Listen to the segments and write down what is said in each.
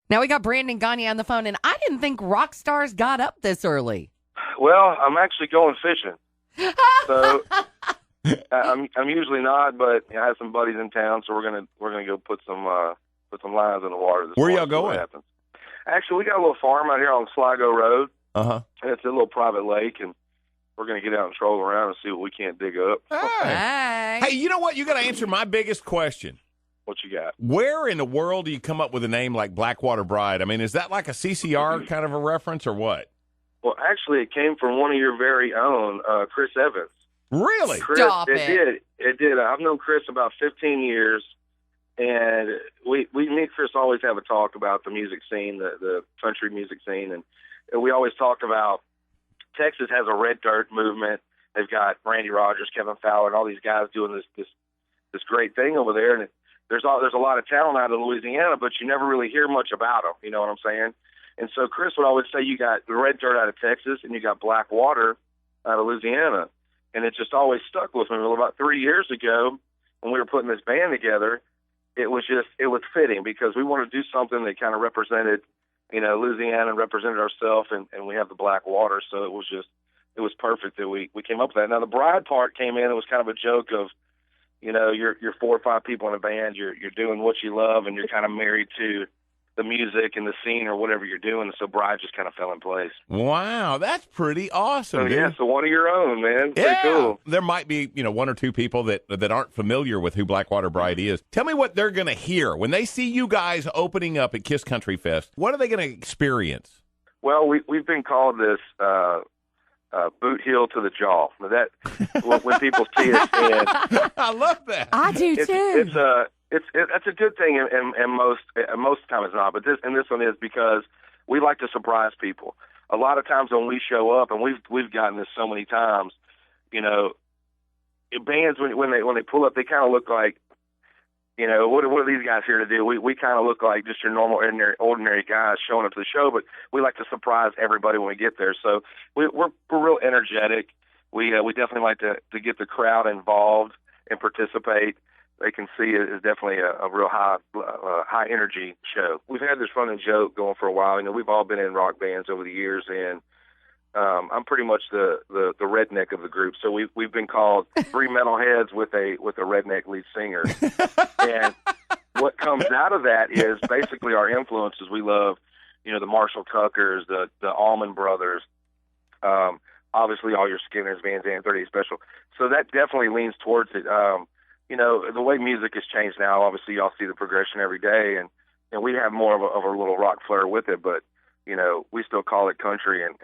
Now we got Brandon Gonyea on the phone, and I didn't think rock stars got up this early. Well, I'm actually going fishing. So I'm usually not, but I have some buddies in town, so we're gonna go put some lines in the water. Where y'all morning, see what going? happens. Actually, we got a little farm out here on Sligo Road. Uh-huh. And it's a little private lake, and we're gonna get out and troll around and see what we can't dig up. Hey. Hey, you know what? You got to answer my biggest question. What you got? Where in the world do you come up with a name like Blackwater Bride? I mean, is that like a CCR kind of a reference or what? Well, actually, it came from one of your very own, Chris Evans. Really? Chris, Stop it it. did. I've known Chris about 15 years, and me and Chris always have a talk about the music scene, the country music scene, and we always talked about Texas has a red dirt movement. They've got Randy Rogers, Kevin Fowler, and all these guys doing this great thing over there, and there's a lot of talent out of Louisiana, but you never really hear much about them. You know what I'm saying? And so Chris would always say you got the red dirt out of Texas and you got black water out of Louisiana. And it just always stuck with me. Well, about 3 years ago when we were putting this band together, it was fitting because we wanted to do something that kind of represented, Louisiana and represented ourselves, and we have the black water. So it was perfect that we came up with that. Now the bride part came in, it was kind of a joke of, you're 4 or 5 people in a band, you're doing what you love, and you're kind of married to the music and the scene or whatever you're doing. So bride just kind of fell in place. Wow, that's pretty awesome, So dude. yeah, so one of your own, man. Yeah. Pretty cool. There might be, 1 or 2 people that aren't familiar with who Blackwater Bride is. Tell me what they're going to hear when they see you guys opening up at Kiss Country Fest. What are they going to experience? Well, we've been called this boot heel to the jaw. That when people see us, and I love that. I do too. that's a good thing, and most times it's not. But this one is because we like to surprise people. A lot of times when we show up, and we've gotten this so many times, bands when they pull up, they kind of look like, what are these guys here to do? We kind of look like just your normal ordinary guys showing up to the show, but we like to surprise everybody when we get there. So we're real energetic. We definitely like to get the crowd involved and participate. They can see it is definitely a real high energy show. We've had this running joke going for a while. We've all been in rock bands over the years, and I'm pretty much the redneck of the group. So we've been called 3 metalheads with a redneck lead singer. And what comes out of that is basically our influences. We love, the Marshall Tuckers, the Allman Brothers, obviously all your Skinners, Van Zandt, 30 Special. So that definitely leans towards it. The way music has changed now, obviously y'all see the progression every day, and we have more of a little rock flair with it, but, we still call it country and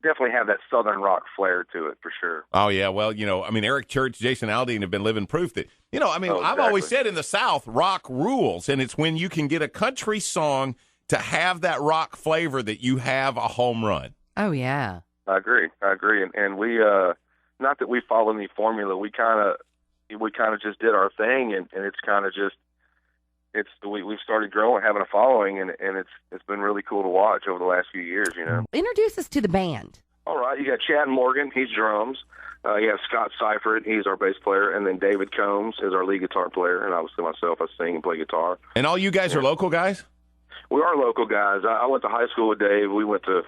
definitely have that southern rock flair to it for sure. Oh, yeah. Well, Eric Church, Jason Aldean have been living proof that, Exactly. I've always said in the South, rock rules, and it's when you can get a country song to have that rock flavor that you have a home run. Oh, yeah. I agree. And we, not that we follow any formula, we kind of just did our thing, and it's kind of just, we've started growing, having a following, and it's been really cool to watch over the last few years, Introduce us to the band. All right, you got Chad Morgan, he's drums. You have Scott Seifert, he's our bass player, and then David Combs is our lead guitar player, and obviously myself, I sing and play guitar. And all you guys are local guys? We are local guys. I went to high school with Dave. We went to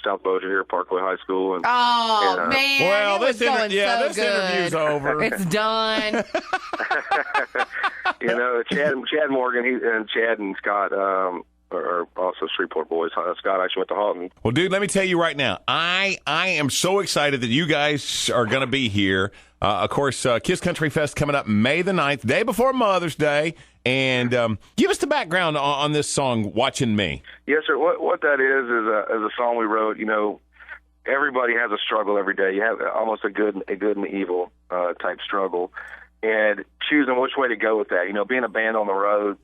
South Bossier here, Parkway High School. And, Man. Well, this this interview's over. It's done. Chad Morgan, Chad and Scott are also Shreveport boys. Scott actually went to Halton. Well, dude, let me tell you right now, I am so excited that you guys are going to be here. Of course, Kiss Country Fest coming up May the 9th, day before Mother's Day. And give us the background on this song, Watching Me. Yes, sir. What that is a song we wrote. Everybody has a struggle every day. You have almost a good and evil type struggle. And choosing which way to go with that. Being a band on the road,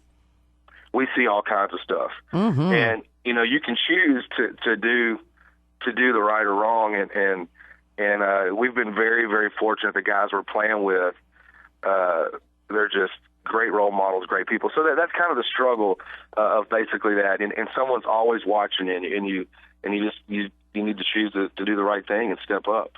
we see all kinds of stuff. Mm-hmm. And, you can choose to do the right or wrong. And we've been very, very fortunate. The guys we're playing with, they're just great role models, great people. So that's kind of the struggle of basically that. And someone's always watching, and you need to choose to do the right thing and step up,